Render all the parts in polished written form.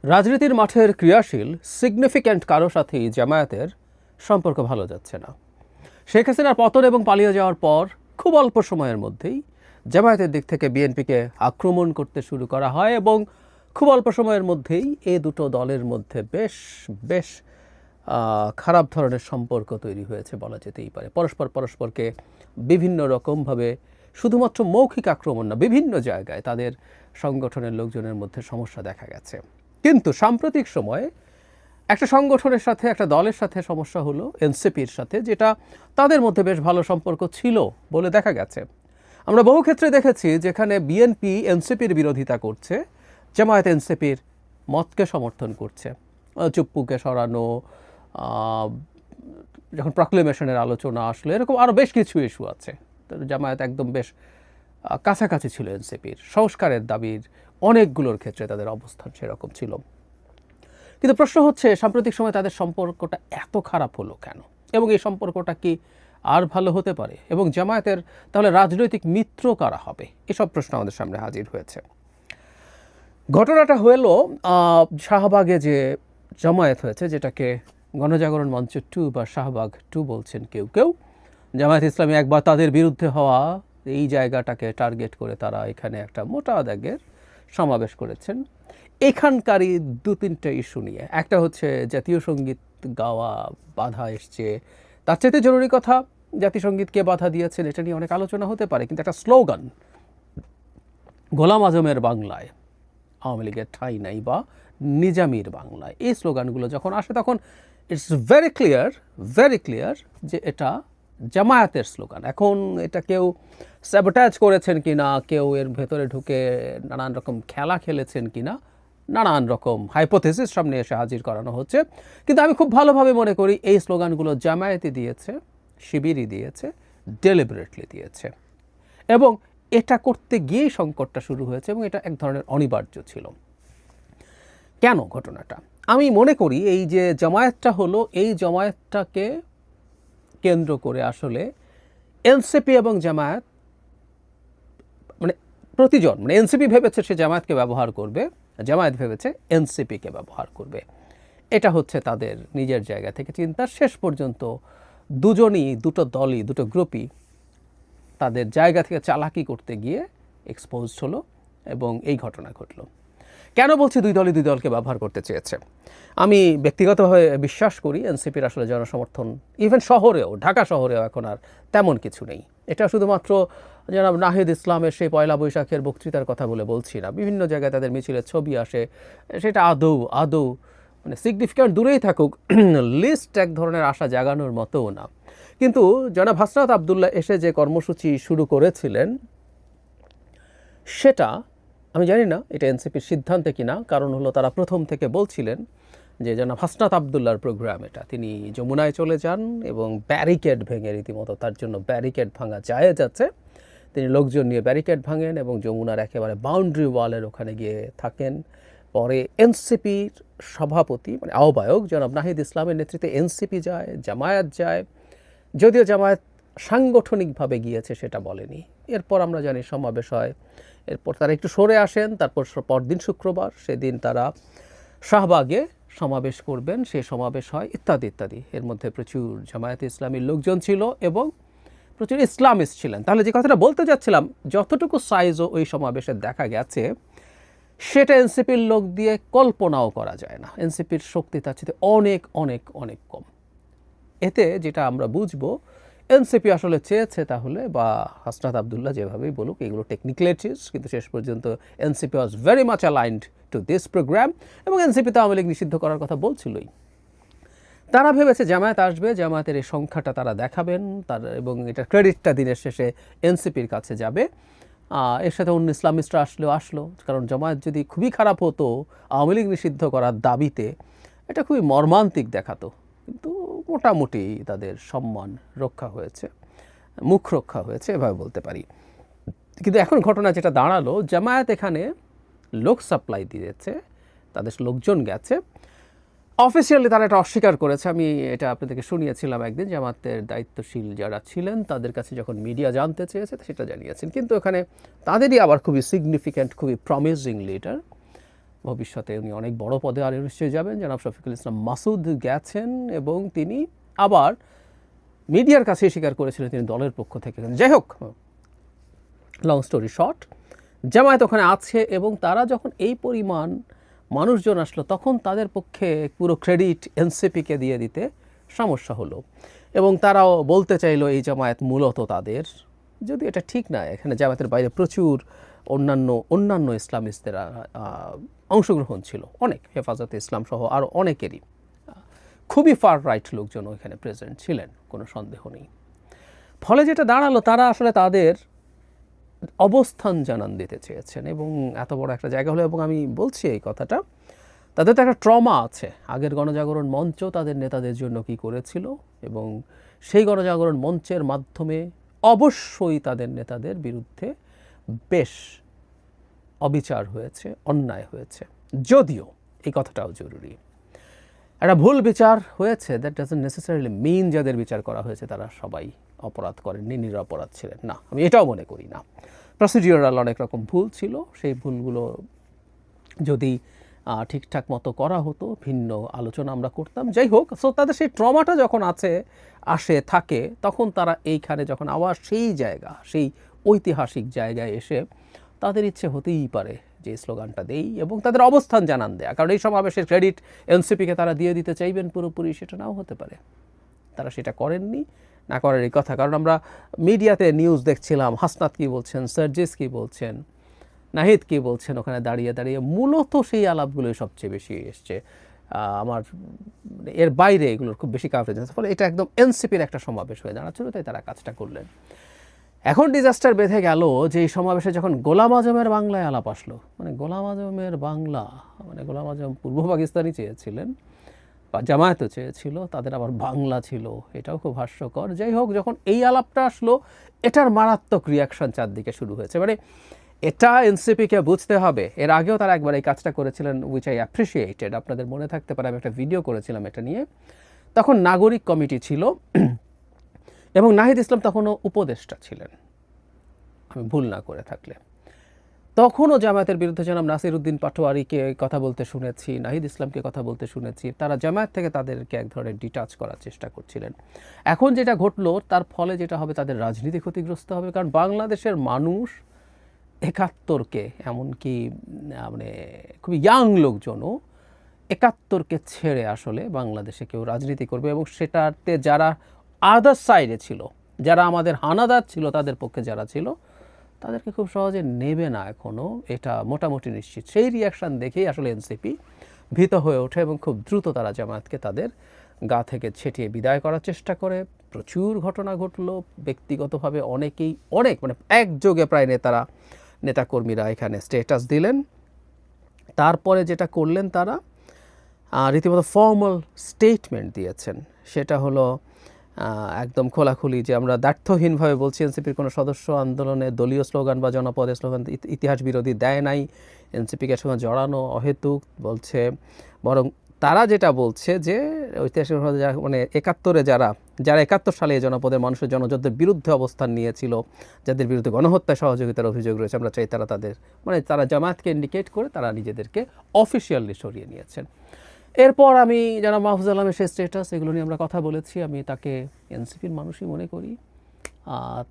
রাজনীতির মাঠের ক্রিয়াশীল সিগনিফিক্যান্ট কারো সাথেই জামায়াতের সম্পর্ক ভালো যাচ্ছে না। শেখ হাসিনার পতন এবং পালিয়ে যাওয়ার পর খুব অল্প সময়ের মধ্যেই জামায়াতের দিক থেকে বিএনপিকে আক্রমণ করতে শুরু করা হয় এবং খুব অল্প সময়ের মধ্যেই এই দুটো দলের মধ্যে বেশ বেশ খারাপ ধরনের সম্পর্ক তৈরি হয়েছে বলা যেতেই পারে। পরস্পরকে বিভিন্ন রকমভাবে শুধুমাত্র মৌখিক আক্রমণ না, বিভিন্ন জায়গায় তাদের সংগঠনের লোকজনের মধ্যে সমস্যা দেখা গেছে। কিন্তু সাম্প্রতিক সময়ে একটা সংগঠনের সাথে, একটা দলের সাথে সমস্যা হলো এনসিপির সাথে, যেটা তাদের মধ্যে বেশ ভালো সম্পর্ক ছিল বলে দেখা গেছে। আমরা বহু ক্ষেত্রে দেখেছি যেখানে বিএনপি এনসিপির বিরোধিতা করছে, জামায়াত এনসিপির মতকে সমর্থন করছে। চুপ্পুকে সরানো, যখন প্রক্লেমেশনের আলোচনা আসলো, এরকম আরও বেশ কিছু ইস্যু আছে। জামায়াত একদম বেশ কাছাকাছি ছিল এনসিপির, সংস্কারের দাবির অনেকগুলোর ক্ষেত্রে তাদের অবস্থান সেরকম ছিল। কিন্তু প্রশ্ন হচ্ছে সাম্প্রতিক সময় তাদের সম্পর্কটা এত খারাপ হলো কেন, এবং এই সম্পর্কটা কি আর ভালো হতে পারে, এবং জামায়াতের তাহলে রাজনৈতিক মিত্র কারা হবে, এসব প্রশ্ন আমাদের সামনে হাজির হয়েছে। ঘটনাটা হলো শাহবাগে যে জামায়াত হয়েছে, যেটাকে গণজাগরণ মঞ্চ 2 বা শাহবাগ 2 বলছেন কেউ কেউ। জামায়াত ইসলামী একবার তাদের বিরুদ্ধে হওয়া এই জায়গাটাকে টার্গেট করে তারা এখানে একটা মোটা দাগের সমাবেশ করেছেন। এখানকারই 2-3টে ইস্যু নিয়ে। একটা হচ্ছে জাতীয় সঙ্গীত গাওয়া বাধা এসছে, তার চাইতে জরুরি কথা জাতীয় সঙ্গীতকে বাধা দিয়েছেন, এটা নিয়ে অনেক আলোচনা হতে পারে। কিন্তু একটা স্লোগান, গোলাম আজমের বাংলায় আওয়ামী লীগের ঠাঁই নাই বা নিজামীর বাংলায়, এই স্লোগানগুলো যখন আসে তখন ইটস ভেরি ক্লিয়ার যে এটা জামায়াতের স্লোগান। এখন এটা কেউ স্যাবোটাজ করেছেন কিনা, কেউ এর ভেতরে ঢুকে নানান রকম খেলা খেলেছেন কিনা, নানান রকম হাইপোথেসিস সামনে এসে হাজির করানো হচ্ছে। কিন্তু আমি খুব ভালোভাবে মনে করি এই স্লোগানগুলো জামায়াতই দিয়েছে, শিবিরই দিয়েছে, ডেলিবারেটলি দিয়েছে, এবং এটা করতে গিয়েই সংকটটা শুরু হয়েছে, এবং এটা এক ধরনের অনিবার্য ছিল। কেন ঘটনাটা? আমি মনে করি এই যে জামায়াতটা হলো, এই জামায়াতটাকে কেন্দ্র করে আসলে এনসিপি এবং জামায়াত, মানে প্রতিজন, মানে এনসিপি ভেবেছে সে জামায়াতকে ব্যবহার করবে, জামায়াত ভেবেছে এনসিপিকে ব্যবহার করবে। এটা হচ্ছে তাদের নিজের জায়গা থেকে চিন্তা। শেষ পর্যন্ত দুজনই, দুটো দলই, দুটো গ্রুপই তাদের জায়গা থেকে চালাকি করতে গিয়ে এক্সপোজড হলো এবং এই ঘটনা ঘটলো। কেন বলছি দুই দলই দুই দলকে ব্যবহার করতে চেয়েছে? আমি ব্যক্তিগতভাবে বিশ্বাস করি এনসিপির আসলে জনসমর্থন ইভেন শহরেও, ঢাকা শহরেও এখন আর তেমন কিছু নেই। এটা শুধুমাত্র জনাব নাহিদ ইসলামের সেই পয়লা বৈশাখের বক্তৃতার কথা বলে বলছি না। বিভিন্ন জায়গায় তাদের মিছিলের ছবি আসে, সেটা আদৌ মানে সিগনিফিক্যান্ট দূরেই থাকুক, লিস্ট এক ধরনের আশা জাগানোর মতোও না। কিন্তু জনাব হাসনাত আবদুল্লাহ এসে যে কর্মসূচি শুরু করেছিলেন, সেটা আমি জানি না এটা এনসিপির সিদ্ধান্তে কিনা। কারণ হলো তারা প্রথম থেকে বলছিলেন যে জনাব হাসনাত আবদুল্লাহর প্রোগ্রাম এটা, তিনি যমুনায় চলে যান এবং ব্যারিকেড ভেঙে, রীতিমতো তার জন্য ব্যারিকেড ভাঙা জায়েজ আছে, তিনি লোকজন নিয়ে ব্যারিকেড ভাঙেন এবং যমুনার একেবারে বাউন্ডারি ওয়ালের ওখানে গিয়ে থাকেন। পরে এনসিপির সভাপতি, মানে আহ্বায়ক জনাব নাহিদ ইসলামের নেতৃত্বে এনসিপি যায়, জামায়াত যায়, যদিও জামায়াত সাংগঠনিকভাবে গিয়েছে সেটা বলেনি। এরপর আমরা জানি সমাবেশ হয়, এরপর তারা একটু সরে আসেন, তারপর পরদিন শুক্রবার সেদিন তারা শাহবাগে সমাবেশ করবেন, সে সমাবেশ হয়, ইত্যাদি ইত্যাদি। এর মধ্যে প্রচুর জামায়াতে ইসলামীর লোকজন ছিল এবং প্রচুর ইসলামিস্ট ছিলেন। তাহলে যে কথাটা বলতে যাচ্ছিলাম, যতটুকু সাইজও ওই সমাবেশে দেখা গেছে সেটা এনসিপির লোক দিয়ে কল্পনাও করা যায় না। এনসিপির শক্তি তার চেয়ে অনেক অনেক অনেক কম। এতে যেটা আমরা বুঝবো, এনসিপি আসলে চেয়েছে তাহলে, বা হাসনাত আবদুল্লাহ যেভাবেই বলুক, এগুলো টেকনিক্যালিটিস, কিন্তু শেষ পর্যন্ত NCP was very much aligned to this programme, এবং এনসিপি তো আওয়ামী লীগ নিষিদ্ধ করার কথা বলছিলই। তারা ভেবেছে জামায়াত আসবে, জামায়াতের এই সংখ্যাটা তারা দেখাবেন, তার এবং এটা ক্রেডিটটা দিনের শেষে এনসিপির কাছে যাবে। এর সাথে অন্য ইসলামিস্টরা আসলো, কারণ জামায়াত যদি খুবই খারাপ হতো আওয়ামী লীগ নিষিদ্ধ করার দাবিতে, এটা খুবই মর্মান্তিক দেখাতো। কিন্তু মোটামুটি তাদের সম্মান রক্ষা হয়েছে, মুখ রক্ষা হয়েছে, এভাবে বলতে পারি। কিন্তু এখন ঘটনা যেটা দাঁড়ালো, জামায়াত এখানে লোক সাপ্লাই দিয়েছে, তাদের লোকজন গেছে, অফিসিয়ালি তারা এটা অস্বীকার করেছে। আমি এটা আপনাদেরকে শুনিয়েছিলাম একদিন, জামায়াতের দায়িত্বশীল যারা ছিলেন তাদের কাছে যখন মিডিয়া জানতে চেয়েছে সেটা জানিয়েছেন। কিন্তু এখানে তাদেরই আবার খুবই সিগনিফিক্যান্ট, খুবই প্রমিজিং লিডার ভবিষ্যতে উনি অনেক বড় পদে আর নিশ্চয়ই যাবেন। জনাব শফিকুল ইসলাম মাসুদ গেছেন এবং তিনি আবার মিডিয়ার কাছে স্বীকার করেছিলেন তিনি দলের পক্ষ থেকে। যাই হোক, লং স্টোরি শর্ট, জামায়াত ওখানে আছে এবং তারা যখন এই পরিমাণ মানুষজন আসলো তখন তাদের পক্ষে পুরো ক্রেডিট এনসিপিকে দিয়ে দিতে সমস্যা হলো এবং তারাও বলতে চাইলো এই জামায়াত মূলত তাদের, যদি এটা ঠিক না। এখানে জামায়াতের বাইরে প্রচুর অন্যান্য ইসলামিস্টদের অংশগ্রহণ ছিল, অনেক, হেফাজতে ইসলাম সহ আরও অনেকেরই খুবই ফার রাইট লোকজন এখানে প্রেজেন্ট ছিলেন, কোনো সন্দেহ নেই। ফলে যেটা দাঁড়ালো, তারা আসলে তাদের অবস্থান জানান দিতে চেয়েছেন এবং এত বড় একটা জায়গা হলো, এবং আমি বলছি এই কথাটা, তাদের তো একটা ট্রমা আছে। আগের গণজাগরণ মঞ্চ তাদের নেতাদের জন্য কি করেছিল এবং সেই গণজাগরণ মঞ্চের মাধ্যমে অবশ্যই তাদের নেতাদের বিরুদ্ধে বেশ অবিচার হয়েছে, অন্যায় হয়েছে। যদিও এই কথাটাও জরুরি, একটা ভুল বিচার হয়েছে, দ্যাট ডাজন্ট নেসেসারিলি মিন যাদের বিচার করা হয়েছে তারা সবাই অপরাধ করেননি, নিরপরাধ ছিলেন না, আমি এটাও মনে করি না। প্রসিডিওরাল অনেক রকম ভুল ছিল, সেই ভুলগুলো যদি ঠিকঠাক মতো করা হতো ভিন্ন আলোচনা আমরা করতাম। যাই হোক, সো তাদের সেই ট্রমাটা যখন আসে থাকে, তখন তারা এইখানে যখন আবার সেই জায়গা, সেই ঐতিহাসিক জায়গায় এসে তাদের ইচ্ছে হতেই পারে যে স্লোগানটা দেই এবং তাদের অবস্থান জানান দেয়া, কারণ এই সমাবেশের ক্রেডিট এনসিপিকে তারা দিয়ে দিতে চাইবেন পুরোপুরি, সেটা নাও হতে পারে। তারা সেটা করেননি, না করার এই কথা। কারণ আমরা মিডিয়াতে নিউজ দেখছিলাম, হাসনাত কী বলছেন, সার্জিস কী বলছেন, নাহিদ কী বলছেন, ওখানে দাঁড়িয়ে দাঁড়িয়ে মূলত সেই আলাপগুলোই সবচেয়ে বেশি এসছে। আমার এর বাইরে এগুলোর খুব বেশি কাভারেজ আছে। ফলে এটা একদম এনসিপির একটা সমাবেশ হয়ে দাঁড়াচ্ছিল, তাই তারা কাজটা করলেন। এখন ডিজাস্টার বেঁধে গেল যে এই সমাবেশে যখন গোলাম আজমের বাংলায় আলাপ আসলো, মানে গোলাম আজমের বাংলা, মানে গোলাম আজম পূর্ব পাকিস্তানি চেয়েছিলেন বা জামায়াতও চেয়েছিল, তাদের আবার বাংলা ছিল, এটাও খুব হাস্যকর। যাই হোক, যখন এই আলাপটা আসলো, এটার মারাত্মক রিয়াকশন চারদিকে শুরু হয়েছে। মানে এটা এনসিপিকে বুঝতে হবে। এর আগেও তারা একবার এই কাজটা করেছিলেন, উইচ আই অ্যাপ্রিসিয়েটেড। আপনাদের মনে থাকতে পারে, আমি একটা ভিডিও করেছিলাম এটা নিয়ে। তখন নাগরিক কমিটি ছিল এবং নাহিদ ইসলাম তখনও উপদেষ্টা ছিলেন, আমি ভুল না করে থাকলে। তখনও জামায়াতের বিরুদ্ধে জনাব নাসির উদ্দিন পাটোয়ারিকে কথা বলতে শুনেছি, নাহিদ ইসলামকে কথা বলতে শুনেছি। তারা জামায়াত থেকে তাদেরকে এক ধরনের ডিটাচ করার চেষ্টা করছিলেন। এখন যেটা ঘটলো, তার ফলে যেটা হবে, তাদের রাজনীতি ক্ষতিগ্রস্ত হবে। কারণ বাংলাদেশের মানুষ ৭১কে, এমনকি মানে খুবই ইয়াং লোকজনও ৭১কে ছেড়ে আসলে বাংলাদেশে কেউ রাজনীতি করবে, এবং সেটাতে যারা আদার সাইডে ছিল, যারা আমাদের হানাদার ছিল, তাদের পক্ষে যারা ছিল, তাদেরকে খুব সহজে নেবে না এখনও, এটা মোটামুটি নিশ্চিত। সেই রিয়াকশান দেখেই আসলে এনসিপি ভীত হয়ে ওঠে এবং খুব দ্রুত তারা জামায়াতকে তাদের গা থেকে ছেটিয়ে বিদায় করার চেষ্টা করে। প্রচুর ঘটনা ঘটলো, ব্যক্তিগতভাবে অনেকেই মানে একযোগে প্রায় নেতাকর্মীরা এখানে স্ট্যাটাস দিলেন। তারপরে যেটা করলেন, তারা রীতিমতো ফর্মাল স্টেটমেন্ট দিয়েছেন। সেটা হলো একদম খোলাখুলি যে আমরা দ্ব্যর্থহীনভাবে বলছি, এনসিপির কোনো সদস্য আন্দোলনে দলীয় স্লোগান বা জনপদের স্লোগান ইতিহাস বিরোধী দেয় নাই, এনসিপিকে সঙ্গে জড়ানো অহেতুক বলছে। বরং তারা যেটা বলছে যে ঐতিহাসিক মানে ৭১-এ যারা ৭১ সালে এই জনপদের মানুষের জনযুদ্ধের বিরুদ্ধে অবস্থান নিয়েছিল, যাদের বিরুদ্ধে গণহত্যায় সহযোগিতার অভিযোগ রয়েছে, আমরা চাই তারা তারা জামায়াতকে ইন্ডিকেট করে তারা নিজেদেরকে অফিসিয়ালি সরিয়ে নিয়েছেন। এরপর আমি জনাব মাহফুজ আলমের সেই স্ট্যাটাস, এগুলো নিয়ে আমরা কথা বলেছি। আমি তাকে এনসিপির মানুষই মনে করি।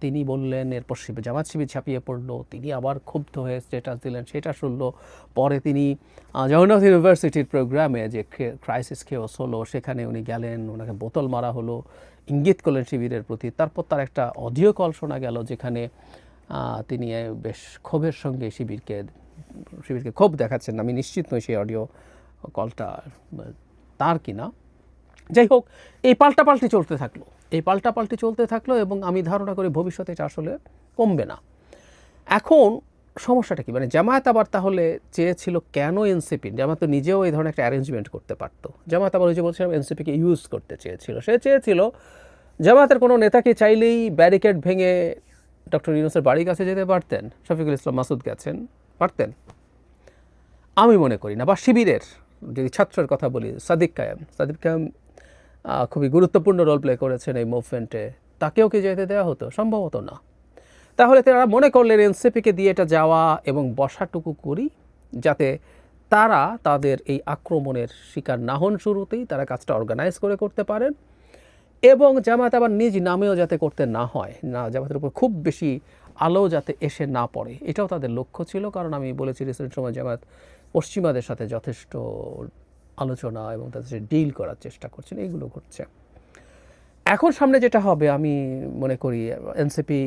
তিনি বললেন, এরপর জামাত শিবির ছাপিয়ে পড়লো, তিনি আবার ক্ষুব্ধ হয়ে স্ট্যাটাস দিলেন, সেটা শুনলো। পরে তিনি জগন্নাথ ইউনিভার্সিটির প্রোগ্রামে যে ক্রাইসিস কেওস হলো, সেখানে উনি গেলেন, ওনাকে বোতল মারা হলো, ইঙ্গিত করলেন শিবিরের প্রতি। তারপর তার একটা অডিও কল শোনা গেল, যেখানে তিনি বেশ ক্ষোভের সঙ্গে শিবিরকে ক্ষোভ দেখাচ্ছেন। আমি নিশ্চিত নই সেই অডিও কলটা তার কিনা। যাই হোক, এই পাল্টাপাল্টি চলতে থাকলো এবং আমি ধারণা করি ভবিষ্যতে এটা আসলে কমবে না। এখন সমস্যাটা কি, মানে জামায়াত আবার তাহলে চেয়েছিল কেন এনসিপি? জামায়াত তো নিজেও এই ধরনের একটা অ্যারেঞ্জমেন্ট করতে পারতো। জামায়াত আবার ওই যে বলছিলাম এনসিপিকে ইউজ করতে চেয়েছিল। সে চেয়েছিল জামায়াতের কোনো নেতাকে চাইলেই ব্যারিকেড ভেঙে ডক্টর ইউনূসের বাড়ির কাছে যেতে পারতেন, শফিকুল ইসলাম মাসুদ গেছেন, পারতেন? আমি মনে করি না। বা শিবিরের যদি ছাত্রের কথা বলি, সাদিক কায়েম খুবই গুরুত্বপূর্ণ রোল প্লে করেছেন এই মুভমেন্টে, তাকেও কি যেতে দেওয়া হতো? সম্ভবত না। তাহলে তারা মনে করলেন এনসিপিকে দিয়ে এটা যাওয়া এবং বসাটুকু করি, যাতে তারা তাদের এই আক্রমণের শিকার না হন শুরুতেই, তারা কাজটা অর্গানাইজ করে করতে পারেন এবং জামায়াত আবার নিজ নামেও যাতে করতে না হয়, না জামায়াতের উপর খুব বেশি আলো যাতে এসে না পড়ে, এটাও তাদের লক্ষ্য ছিল। কারণ আমি বলেছি রিসেন্ট সময় জামায়াত পশ্চিমাদের সাথে যথেষ্ট আলোচনা এবং তাদের সাথে ডিল করার চেষ্টা করছেন, এইগুলো ঘটছে। এখন সামনে যেটা হবে আমি মনে করি এনসিপি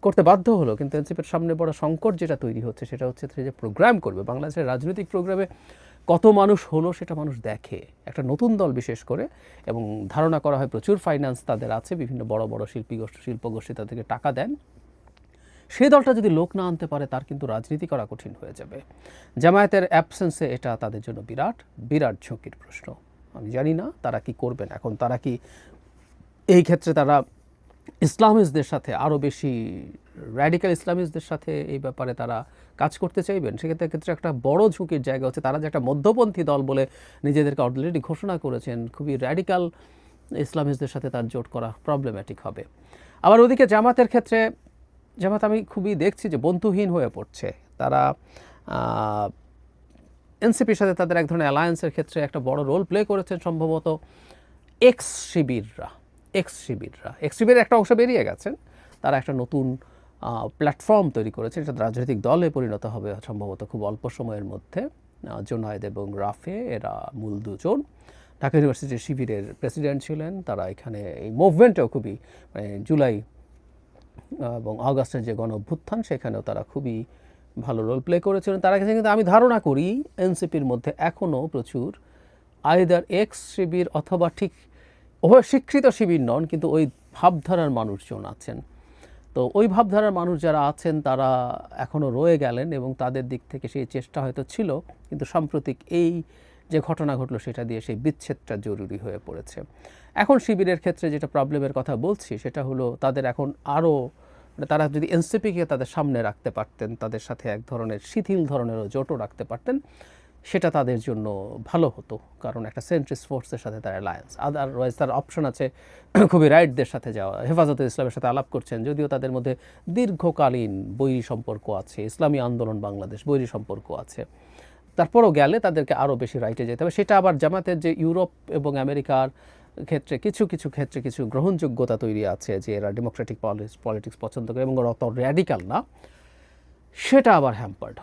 করতে বাধ্য হলো, কিন্তু এনসিপির সামনে বড় সংকট যেটা তৈরি হচ্ছে সেটা হচ্ছে যে প্রোগ্রাম করবে, বাংলাদেশের রাজনৈতিক প্রোগ্রামে কত মানুষ হলো সেটা মানুষ দেখে, একটা নতুন দল বিশেষ করে, এবং ধারণা করা হয় প্রচুর ফাইন্যান্স তাদের আছে, বিভিন্ন বড় বড় শিল্পগোষ্ঠী তাদেরকে টাকা দেন। সেই দলটা যদি লোক না আনতে পারে তার কিন্তু রাজনীতি করা কঠিন হয়ে যাবে। জামায়াতের অ্যাবসেন্সে এটা তাদের জন্য বিরাট বিরাট ঝুঁকির প্রশ্ন। আমি জানি না তারা কি করবেন। এখন তারা কি এই ক্ষেত্রে তারা ইসলামিস্টদের সাথে আরও বেশি র্যাডিক্যাল ইসলামিস্টদের সাথে এই ব্যাপারে তারা কাজ করতে চাইবেন, সেক্ষেত্রে একটা বড় ঝুঁকির জায়গা হচ্ছে তারা যে একটা মধ্যপন্থী দল বলে নিজেদেরকে অলরেডি ঘোষণা করেছেন, খুবই র্যাডিক্যাল ইসলামিস্টদের সাথে তার জোট করা প্রবলেম্যাটিক হবে। আবার ওদিকে জামাতের ক্ষেত্রে জামাত আমি খুবই দেখছি যে বন্ধুহীন হয়ে পড়ছে। তারা এনসিপির সাথে তাদের এক ধরনের অ্যালায়েন্সের ক্ষেত্রে একটা বড় রোল প্লে করেছেন সম্ভবত এক্স শিবিরের একটা অংশ বেরিয়ে গেছেন, তারা একটা নতুন প্ল্যাটফর্ম তৈরি করেছে, এটা রাজনৈতিক দলে পরিণত হবে সম্ভবত খুব অল্প সময়ের মধ্যে। জোনায়েদ এবং রাফে এরা মূল দুজন, ঢাকা ইউনিভার্সিটির শিবিরের প্রেসিডেন্ট ছিলেন, তারা এখানে এই মুভমেন্টেও খুবই জুলাই এবং আগস্টের যে গণ অভ্যুত্থান সেখানেও তারা খুবই ভালো রোল প্লে করেছিলেন। তারা কাছে কিন্তু আমি ধারণা করি এনসিপির মধ্যে এখনও প্রচুর আইদার এক্স শিবির অথবা ঠিক উভয় স্বীকৃত শিবির নন, কিন্তু ওই ভাবধারার মানুষজন আছেন। তো ওই ভাবধারার মানুষ যারা আছেন তারা এখনও রয়ে গেলেন এবং তাদের দিক থেকে সেই চেষ্টা হয়তো ছিল, কিন্তু সাম্প্রতিক এই যে ঘটনা ঘটলো সেটা দিয়ে সেই বিচ্ছেদটা জরুরি হয়ে পড়েছে। এখন শিবিরের ক্ষেত্রে যেটা প্রবলেমের কথা বলছি সেটা হলো তাদের এখন আরও তারা যদি এনসিপিকে তাদের সামনে রাখতে পারতেন, তাদের সাথে এক ধরনের শিথিল ধরনেরও জোটও রাখতে পারতেন, সেটা তাদের জন্য ভালো হতো। কারণ একটা সেন্ট্রিস্ট ফোর্সের সাথে তার অ্যালায়েন্স, আদারওয়াইজ তার অপশন আছে খুবই রাইটদের সাথে যাওয়া। হেফাজতে ইসলামের সাথে আলাপ করছেন, যদিও তাদের মধ্যে দীর্ঘকালীন বৈরী সম্পর্ক আছে, ইসলামী আন্দোলন বাংলাদেশ বৈরী সম্পর্ক আছে, তারপরও গেলে তাদেরকে আরও বেশি রাইটে যেতে হবে। সেটা আবার জামাতের যে ইউরোপ এবং আমেরিকার ক্ষেত্রে কিছু ক্ষেত্রে কিছু গ্রহণযোগ্যতা তৈরি আছে যে এরা ডেমোক্রেটিক পলিটিক্স পছন্দ করে এবং ওরা অত র্যাডিক্যাল না, সেটা আবার হ্যাম্পার্ড